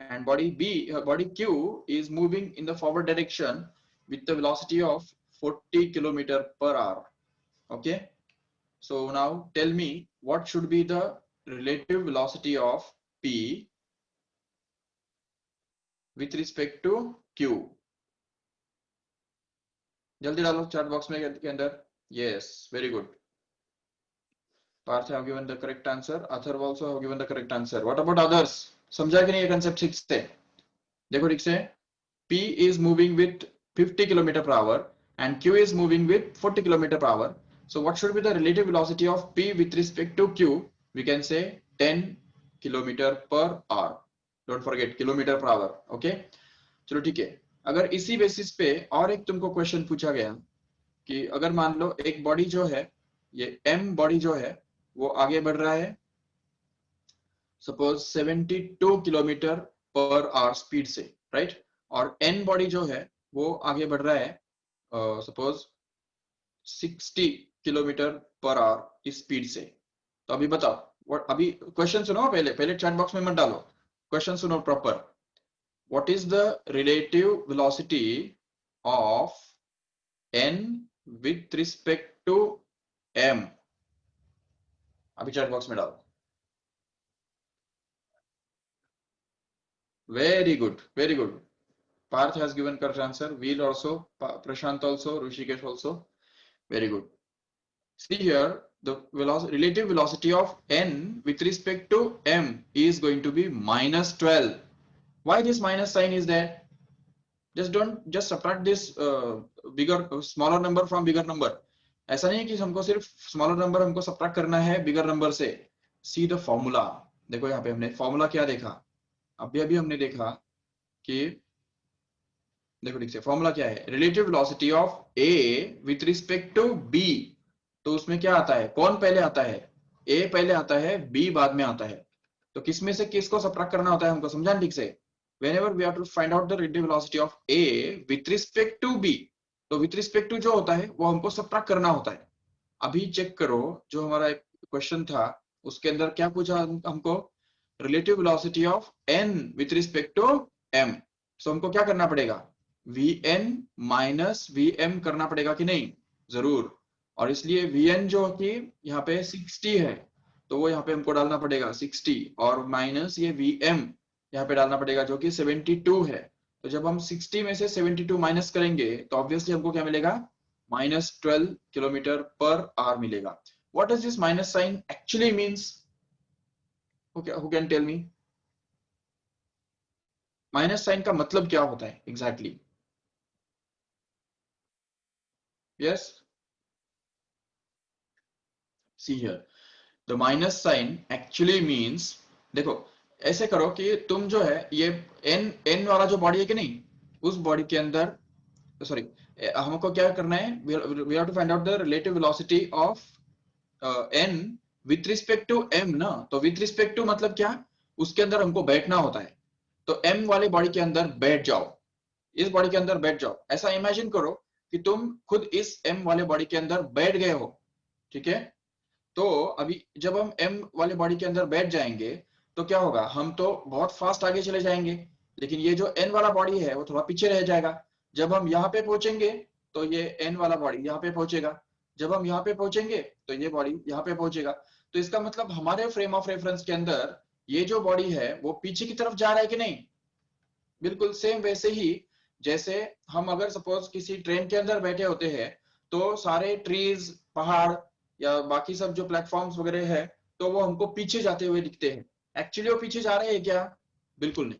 And body Q is moving in the forward direction with the velocity of 40 kilometer per hour, okay? So now tell me what should be the relative velocity of P with respect to Q. जल्दी डालो chat box में के अंदर। Yes very good, Parth have given the correct answer, Atharva also have given the correct answer. What about others, समझा कि नहीं ये concept ठीक से। देखो ठीक से, P is moving with 50 kilometre per hour and Q is moving with 40 kilometre per hour. So what should be the relative velocity of P with respect to Q? We can say 10 kilometre per hour. Don't forget kilometre per hour, okay? चलो ठीक है। अगर इसी basis पे और एक तुमको question पूछा गया कि अगर मान लो एक बॉडी जो है, ये m बॉडी जो है वो आगे बढ़ रहा है suppose 72 kilometre per our speed से, राइट? और n बॉडी जो है वो आगे बढ़ रहा है सपोज 60 किलोमीटर पर आवर इस स्पीड से। तो अभी बताओ, अभी क्वेश्चन सुनो, पहले पहले चैट बॉक्स में मत डालो, क्वेश्चन सुनो proper. What is the relative velocity of n with respect to m? अभी चैट बॉक्स में डालो। Very good, very good. Parth has given correct answer. Veer also, Prashant also, Rishikesh also. Very good. See here, the relative velocity of n with respect to m is going to be minus 12. Why this minus sign is there? Just subtract this smaller number from bigger number. ऐसा नहीं है कि हमको सिर्फ smaller number हमको subtract करना है bigger number से। See the formula. देखो यहाँ पे हमने फॉर्मूला क्या देखा, अभी हमने देखा कि देखो ठीक से फॉर्मूला क्या है, relative velocity of A with respect to B. तो उसमें क्या आता है, कौन पहले आता है, ए पहले आता है, बी बाद में आता है। तो किसमें से किसको सब्ट्रैक्ट करना होता है हमको, समझा ठीक से। whenever we have to find out the relative velocity of a with respect to b, तो with respect to जो होता है वो हमको सब्ट्रैक्ट करना होता है। अभी चेक करो जो हमारा एक क्वेश्चन था उसके अंदर क्या पूछा हमको, relative velocity of n with respect to m। So हमको क्या करना पड़ेगा, vn माइनस vm करना पड़ेगा कि नहीं, जरूर। और इसलिए vn जो कि यहाँ पे 60 है तो वो यहाँ पे हमको डालना पड़ेगा 60, और माइनस ये vm यहाँ पे डालना पड़ेगा जो कि 72 है। तो जब हम 60 में से 72 माइनस करेंगे तो ऑब्वियसली हमको क्या मिलेगा, माइनस 12 किलोमीटर पर आवर मिलेगा। What does this minus sign actually means, who can tell me, minus sign का मतलब क्या होता है exactly? Yes, see here, the minus sign actually means, देखो ऐसे करो कि तुम जो है ये n वाला जो बॉडी है कि नहीं, उस बॉडी के अंदर, सॉरी हमको क्या करना है, we have to find out the relative velocity of n with respect to m ना। तो विथ रिस्पेक्ट टू मतलब क्या, उसके अंदर हमको बैठना होता है। तो m वाले बॉडी के अंदर बैठ जाओ, इस बॉडी के अंदर बैठ जाओ। ऐसा इमेजिन करो कि तुम खुद इस m वाले बॉडी के अंदर बैठ गए हो, ठीक है। तो अभी जब हम m वाले बॉडी के अंदर बैठ जाएंगे तो क्या होगा, हम तो बहुत फास्ट आगे चले जाएंगे, लेकिन ये जो n वाला बॉडी है वो थोड़ा पीछे रह जाएगा। जब हम यहाँ पे पहुंचेंगे तो ये n वाला बॉडी यहाँ पे पहुंचेगा। जब हम यहाँ पे पहुंचेंगे तो ये बॉडी यहाँ पे पहुंचेगा। तो इसका मतलब हमारे फ्रेम ऑफ रेफरेंस के अंदर ये जो बॉडी है वो पीछे की तरफ जा रहा है कि नहीं? बिल्कुल सेम वैसे ही जैसे हम अगर सपोज किसी ट्रेन के अंदर बैठे होते हैं तो सारे ट्रीज, पहाड़ या बाकी सब जो प्लेटफॉर्म्स वगैरह है तो वो हमको पीछे जाते हुए दिखते हैं। एक्चुअली वो पीछे जा रहे हैं क्या? बिल्कुल नहीं,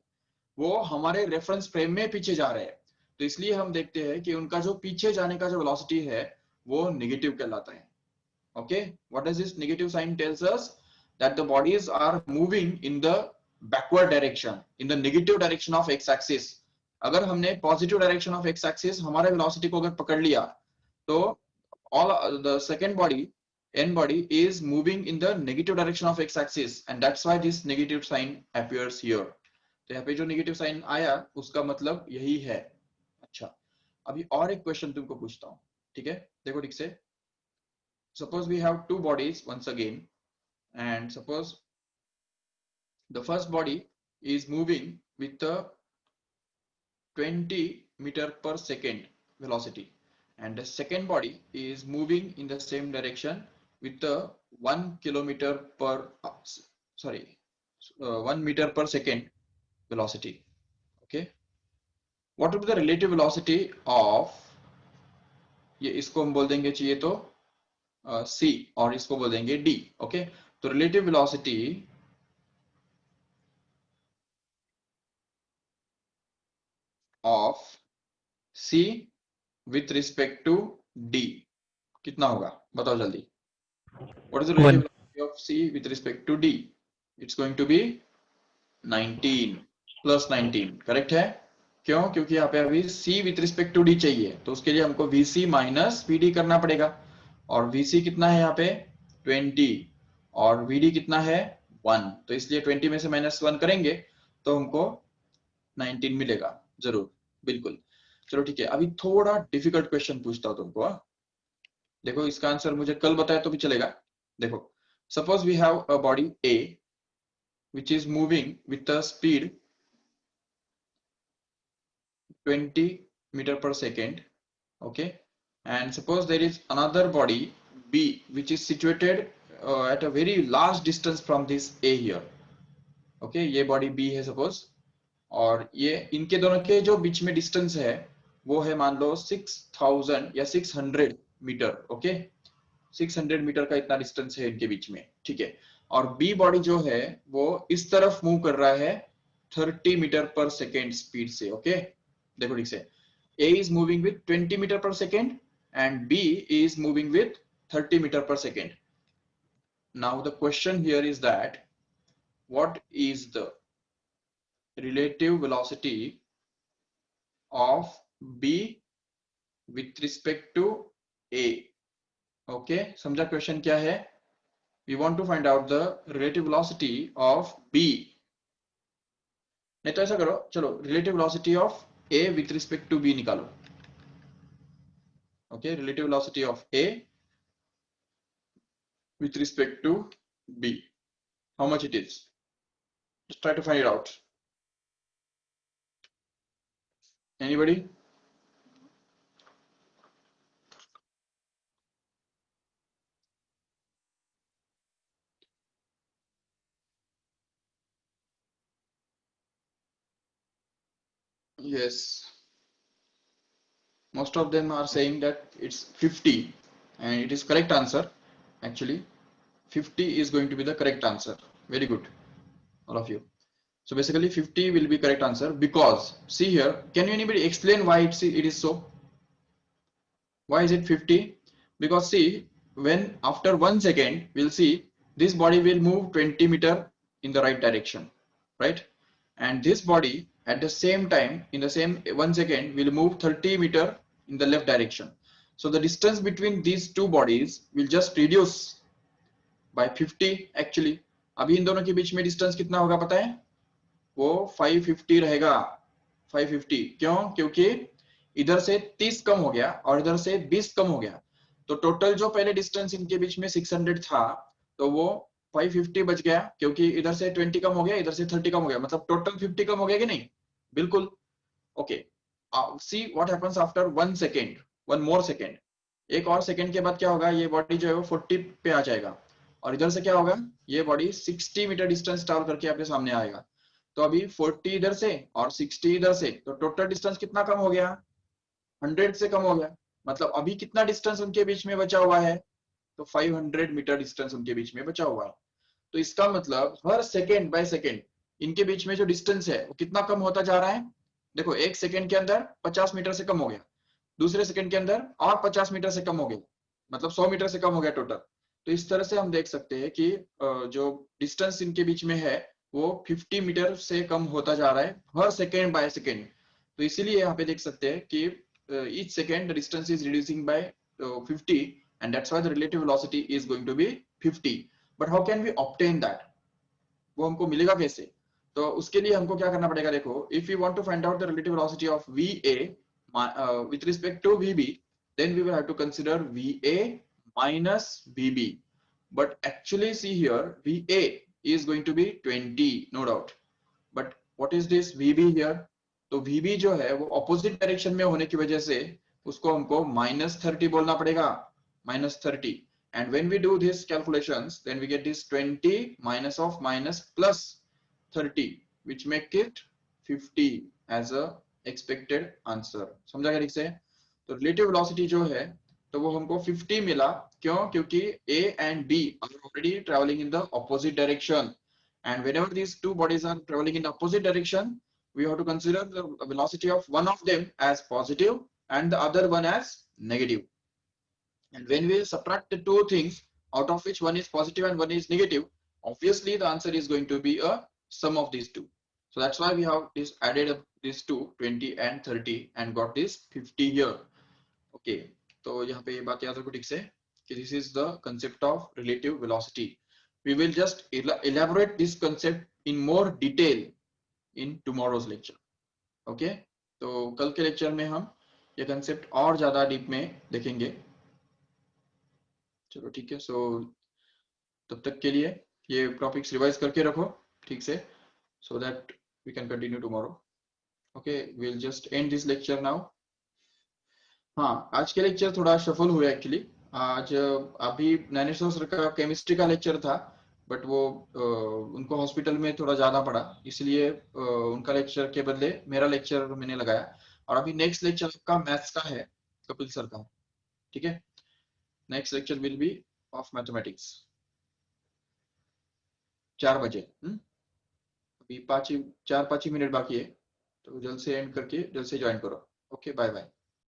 वो हमारे रेफरेंस फ्रेम में पीछे जा रहे हैं। तो इसलिए हम देखते हैं कि उनका जो पीछे जाने का जो वेलोसिटी है वो नेगेटिव कहलाता है। Okay, what does this negative sign tells us? That the bodies are moving in the backward direction, in the negative direction of x-axis. अगर हमने positive direction of x-axis हमारे velocity को अगर पकड़ लिया तो all the second body, n body is moving in the negative direction of x-axis and that's why this negative sign appears here. तो यहाँ पे जो negative sign आया उसका मतलब यही है। अच्छा, अभी और एक क्वेश्चन तुमको पूछता हूँ, ठीक है? देखो ठीक से। Suppose we have two bodies once again, and suppose the first body is moving with the 20 meter per second velocity, and the second body is moving in the same direction with the 1 kilometer per 1 meter per second velocity. Okay, what would be the relative velocity of, ये इसको हम बोल देंगे चाहिए तो c और इसको बोल देंगे d. ओके, तो relative velocity of c with respect to d कितना होगा? बताओ जल्दी। What is the relative
1.
velocity of c with respect to d? It's going to be 19 plus 19, correct है? क्यों? क्योंकि यहाँ पे अभी c with respect to d चाहिए, तो उसके लिए हमको vc माइनस vd करना पड़ेगा। और vc कितना है यहाँ पे? 20 और vd कितना है? 1। तो इसलिए 20 में से -1 करेंगे तो हमको 19 मिलेगा जरूर, बिल्कुल। चलो ठीक है, अभी थोड़ा डिफिकल्ट क्वेश्चन पूछता हूँ तुमको। देखो इसका आंसर मुझे कल बताया तो भी चलेगा। देखो, suppose we have a body A which is moving with the speed 20 meter per second, okay, and suppose there is another body b which is situated at a very large distance from this a here, okay, ये body b है suppose, और ये इनके दोनों के जो बीच में distance है वो है मान लो 6000 या 600 मीटर, ओके, 600 मीटर का इतना डिस्टेंस है इनके बीच में, ठीक है। और बी बॉडी जो है वो इस तरफ मूव कर रहा है 30 मीटर पर सेकेंड स्पीड से, ओके। देखो ठीक से, A is moving with 20 metre per second and B is moving with 30 metre per second. Now the question here is that what is the relative velocity of B with respect to A. Okay, समझा question क्या है? We want to find out the relative velocity of B. नहीं तो ऐसा करो, चलो relative velocity of A with respect to B निकालो। Okay, relative velocity of A with respect to B. How much it is? Just try to find it out. Anybody? Yes. Most of them are saying that it's 50 and it is correct answer. Actually 50 is going to be the correct answer. Very good, all of you. So basically 50 will be correct answer because see here, can you anybody explain why it is so? Why is it 50? Because see, when after 1 second we'll see this body will move 20 meter in the right direction, right? And this body at the same time in the same 1 second will move 30 meter in the left direction. So the distance between these two bodies will just reduce by 50 actually. अभी इन दोनों के बीच में distance कितना होगा पता है? वो 550 रहेगा। 550 क्यों? क्योंकि इधर से 30 कम हो गया और इधर से 20 कम हो गया, तो टोटल जो पहले डिस्टेंस इनके बीच में 600 था तो वो 550 बच गया, क्योंकि इधर से 20 कम हो गया, इधर से 30 कम हो गया, मतलब टोटल 50 कम हो गया कि नहीं? बिल्कुल। Okay, see what happens after 1 second. One more second, एक और सेकेंड के बाद क्या होगा, ये बॉडी जो है वो 40 पे आ जाएगा, और इधर से क्या होगा, ये बॉडी 60 मीटर डिस्टेंस ट्रैवल करके आपके सामने आएगा। तो अभी 40 इधर से और 60 इधर से, तो टोटल डिस्टेंस कितना कम हो गया, 100 से कम हो गया। मतलब अभी कितना डिस्टेंस उनके बीच में बचा हुआ है, तो 500 मीटर डिस्टेंस उनके बीच में बचा हुआ है। तो इसका मतलब हर सेकेंड बाय सेकेंड इनके बीच में जो डिस्टेंस है वो कितना कम होता जा रहा है। देखो एक सेकेंड के अंदर 50 मीटर से कम हो गया, दूसरे सेकंड के अंदर और 50 मीटर से कम हो गया, मतलब 100 मीटर से कम हो गया टोटल। तो इस तरह से हम देख सकते हैं कि जो डिस्टेंस इनके बीच में है वो 50 मीटर से कम होता जा रहा है हर सेकेंड बाय सेकेंड। तो इसीलिए यहाँ पे देख सकते हैं कि each second the distance is reducing by 50, and that's why the relative velocity is going to be 50. But how can we obtain that, वो हमको मिलेगा कैसे। तो उसके लिए हमको क्या करना पड़ेगा, देखो if you want to find out the relative velocity of VA with respect to VB, then we will have to consider VA minus VB. But actually see here, VA is going to be 20, no doubt. But what is this VB here? तो VB जो है वो opposite direction में होने की वजह से उसको हमको -30 बोलना पड़ेगा, -30. And when we do these calculations, then we get this 20 minus of minus plus 30, which make it 50 as a expected answer. समझा क्या ठीक से। तो रिलेटिव वेलोसिटी जो है तो वो हमको 50 मिला, क्यों, क्योंकि A and B are already traveling in the opposite direction, and whenever these two bodies are traveling in opposite direction, we have to consider the velocity of one of them as positive and the other one as negative. And when we subtract the two things out of which one is positive and one is negative, obviously the answer is going to be a sum of these two. So that's why we have this added up these two, 20 and 30, and got this 50 here. Okay, तो यहाँ पे ये बात याद रखो ठीक से कि this is the concept of relative velocity. We will just elaborate this concept in more detail in tomorrow's lecture. Okay, तो कल के लेक्चर में हम ये कंसेप्ट और ज्यादा डीप में देखेंगे। चलो ठीक है, सो तब तक के लिए ये टॉपिक्स रिवाइज करके रखो ठीक से, so that we can continue tomorrow. Okay, we'll just end this lecture now. हाँ, आज के लेक्चर थोड़ा शफल हुआ एक्चुअली। आज अभी ज्ञानेश्वर सर का केमिस्ट्री का लेक्चर था, बट वो उनको हॉस्पिटल में थोड़ा ज्यादा पड़ा, इसलिए उनका लेक्चर के बदले मेरा लेक्चर मैंने लगाया। और अभी नेक्स्ट लेक्चर का मैथ्स का है, कपिल सर का। ठीक है, next lecture will be of mathematics 4 बजे। अभी 4-5 मिनट बाकी है, तो जल्द से एंड करके जल्द से ज्वाइन करो। Okay, bye bye.